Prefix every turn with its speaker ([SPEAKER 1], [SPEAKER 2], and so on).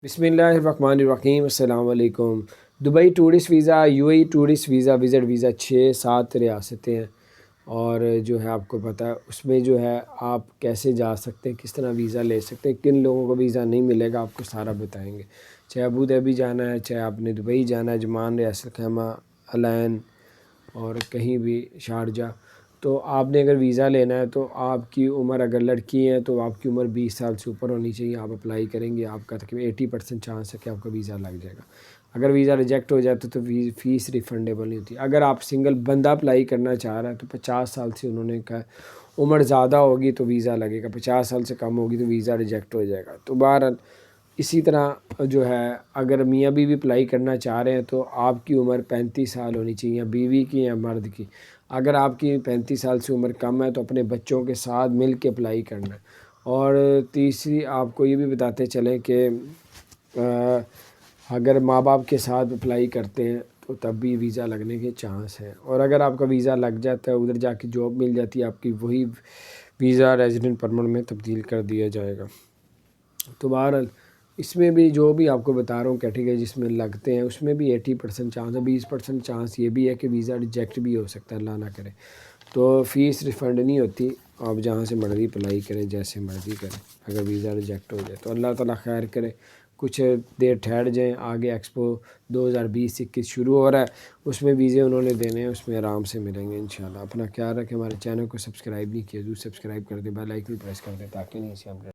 [SPEAKER 1] बिस्मिल्लाहिर्रहमानिर्रहीम अस्सलाम वालेकुम। Dubai tourist visa, UAE tourist visa, visit visa 6-7 रियासतें हैं और जो है आपको पता है उसमें जो है आप कैसे जा सकते हैं, किस तरह वीज़ा ले सकते हैं, किन लोगों को वीज़ा नहीं मिलेगा, आपको सारा बताएंगे। चाहे अबू धाबी जाना है, चाहे आपने दुबई जाना है, अजमान, रियासत खैमा, अलैन और कहीं भी शारजा, तो आपने अगर वीज़ा लेना है तो आपकी उम्र, अगर लड़की है तो आपकी उम्र 20 साल से ऊपर होनी चाहिए। आप अप्लाई करेंगे, आपका तकरीबन 80% चांस है कि आपका वीज़ा लग जाएगा। अगर वीज़ा रिजेक्ट हो जाता तो फ़ीस रिफ़ंडेबल नहीं होती। अगर आप सिंगल बंदा अप्लाई करना चाह रहा है तो 50 साल से उन्होंने कहा उम्र ज़्यादा होगी तो वीज़ा लगेगा, 50 साल से कम होगी तो वीज़ा रिजेक्ट हो जाएगा। तो बहरहाल इसी तरह जो है अगर मियाँ बीवी अप्लाई करना चाह रहे हैं तो आपकी उम्र 35 साल होनी चाहिए, बीवी की या मर्द की। अगर आपकी 35 साल से उम्र कम है तो अपने बच्चों के साथ मिल के अप्लाई करना है। और तीसरी आपको ये भी बताते चलें कि अगर माँ बाप के साथ अप्लाई करते हैं तो तब भी वीज़ा लगने के चांस हैं। और अगर आपका वीज़ा लग जाता है, उधर जाके जॉब मिल जाती है, आपकी वही वीज़ा रेजिडेंट परमानेंट में तब्दील कर दिया जाएगा। तो बहरहाल इसमें भी जो भी आपको बता रहा हूँ कैटेगरी जिसमें लगते हैं उसमें भी 80% चांस है, 20% चांस ये भी है कि वीज़ा रिजेक्ट भी हो सकता है, अल्लाह ना करे। तो फ़ीस रिफ़ंड नहीं होती, आप जहाँ से मर्ज़ी अप्लाई करें, जैसे मर्ज़ी करें। अगर वीज़ा रिजेक्ट हो जाए तो अल्लाह ताला खैर करे, कुछ देर ठहर जाएँ, आगे एक्सपो 2020-21 शुरू हो रहा है, उसमें वीज़े उन्होंने देने हैं, उसमें आराम से मिलेंगे इंशाल्लाह। अपना ख्याल रखें, हमारे चैनल को सब्सक्राइब नहीं किया, ज़रूर सब्सक्राइब कर दें, बेल आइकन प्रेस कर दें ताकि नहीं से हम